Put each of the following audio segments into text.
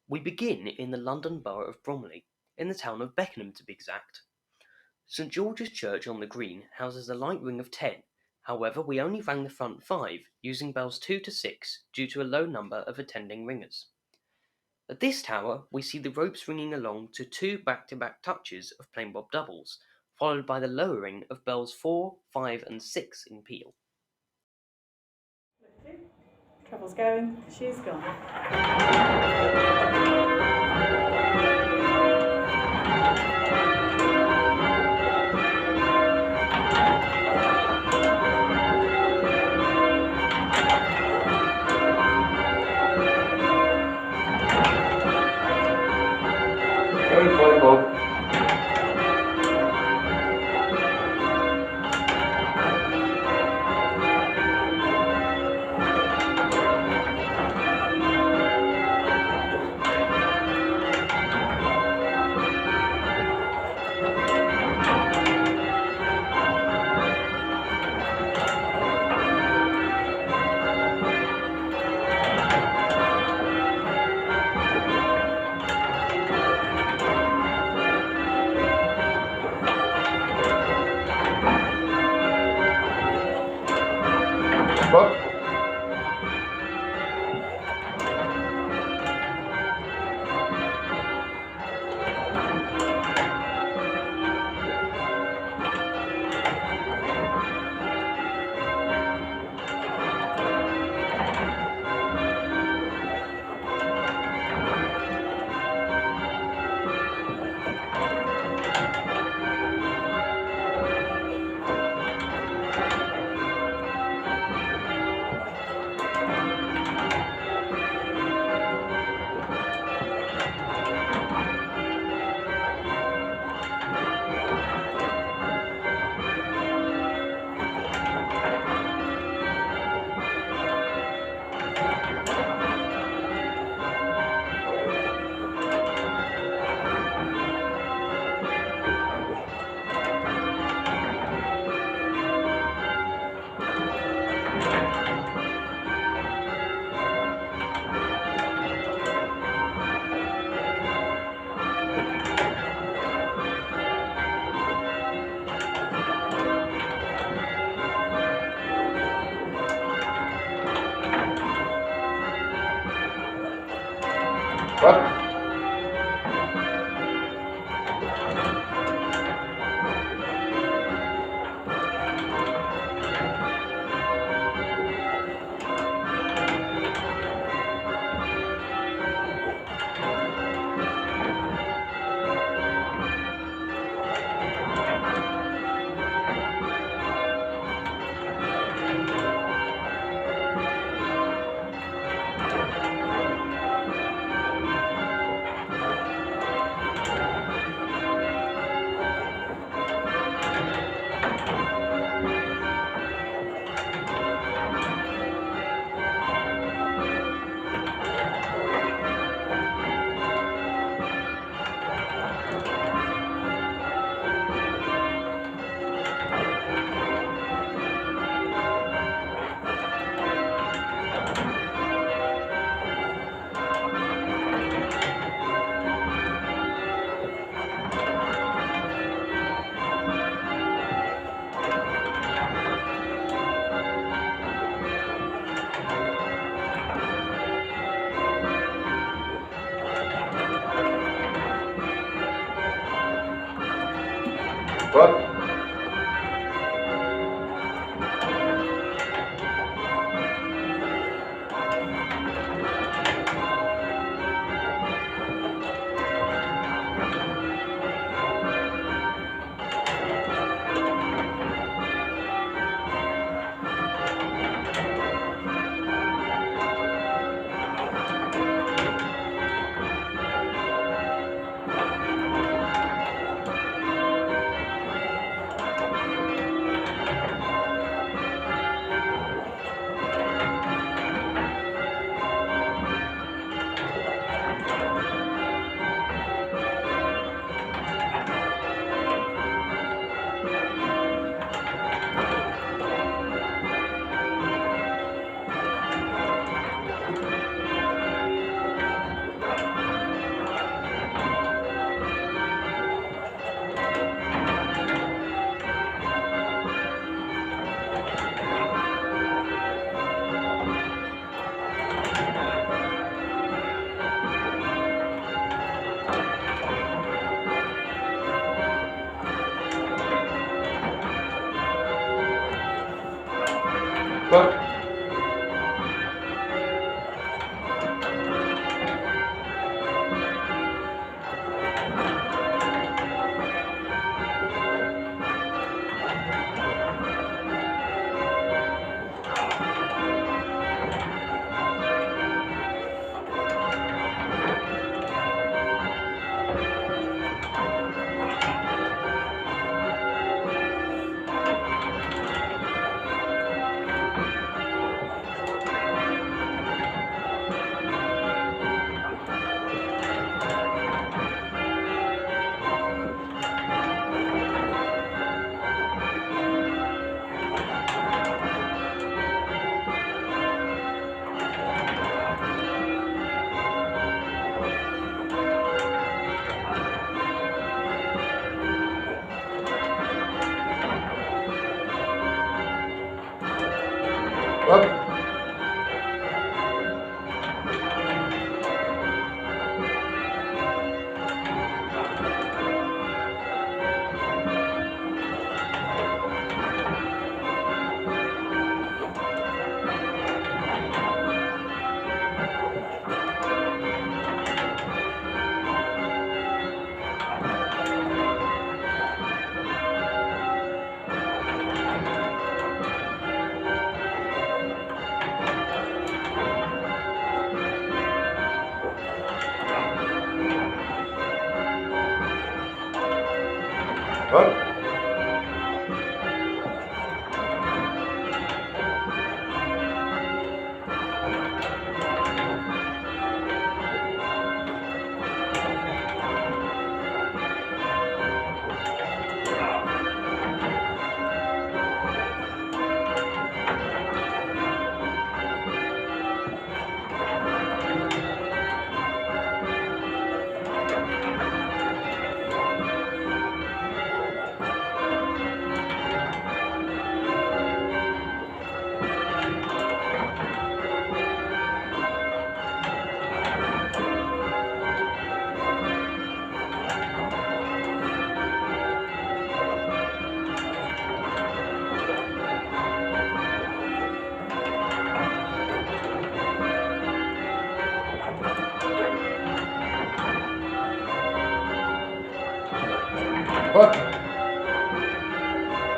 We begin in the London borough of Bromley, in the town of Beckenham to be exact. St George's Church on the Green houses a light ring of 10. However, we only rang the front 5, using bells 2 to 6 due to a low number of attending ringers. At this tower, we see the ropes ringing along to 2 back-to-back touches of plain bob doubles, followed by the lowering of bells 4, 5 and 6 in peal. Trevor's going, she's gone.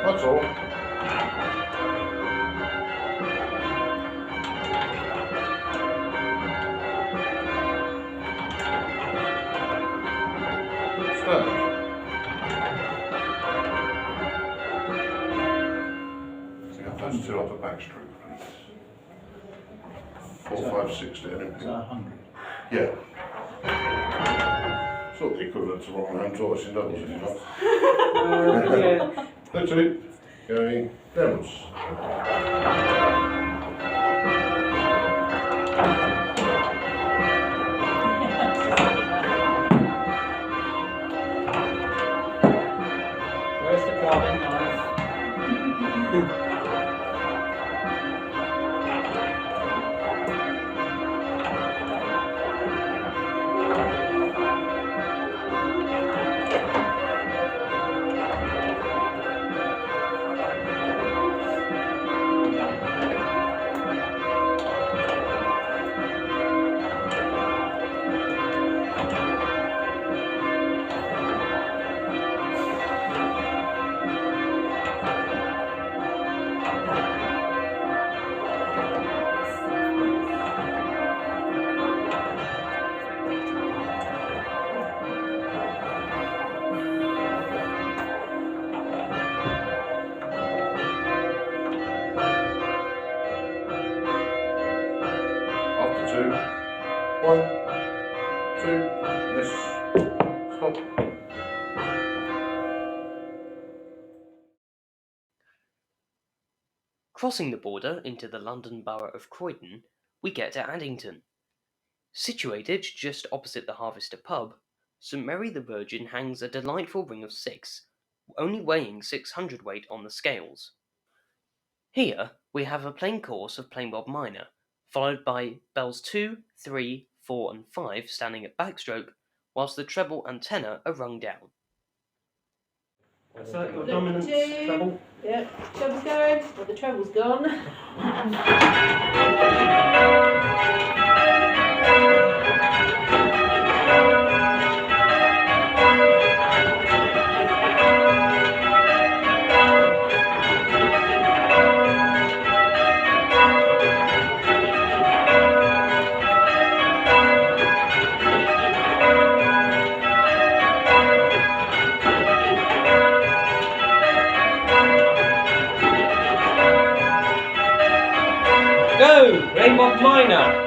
That's all. Stand. Those two off the backstroke, please. 4, 5, 6 down. Is that 100? Yeah. Sort of the equivalent to what my hand tortoise in doubles, if you like. Yeah. That's it. Going downwards. Where's the carving knife? After 2. 1, 2. Miss. Stop. Crossing the border into the London borough of Croydon, we get to Addington. Situated just opposite the Harvester pub, St Mary the Virgin hangs a delightful ring of 6, only weighing 600 weight on the scales. Here we have a plain course of plain bob minor, followed by bells 2, 3, 4 and 5 standing at backstroke, whilst the treble and tenor are rung down. Circle of Look, dominance, two. treble. Yep, treble's going. Well, the treble's gone. Go! Rainbow minor.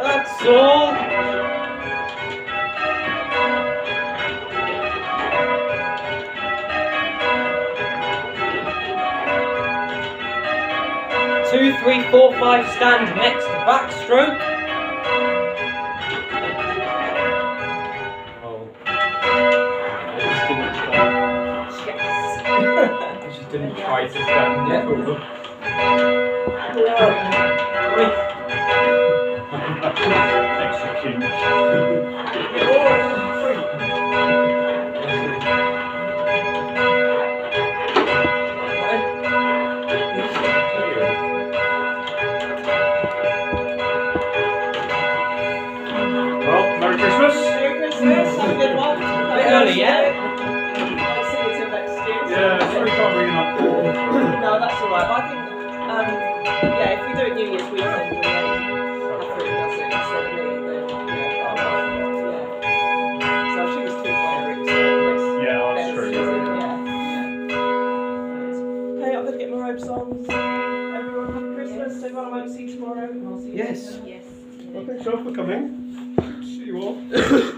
That's all. Two, three, four, five, stand next backstroke. Oh. I just didn't try to stand yet. Well, Merry Christmas. Merry Christmas, have a good one. A bit early, yeah? I'll see you till next year. Yeah, sorry, can't bring it up. No, that's alright. I think, yeah, if we do it New Year's weekend and then Catherine does it instead of me, then yeah, yeah. So she was taught by Eric, so it makes Yeah, that's sense, true. doesn't it? Yeah. Okay, I'm going to get my robes on. So everyone have a Christmas. Everyone I won't see tomorrow. I'll see you Yes. later. Yes. Well, thanks all for coming. See you all.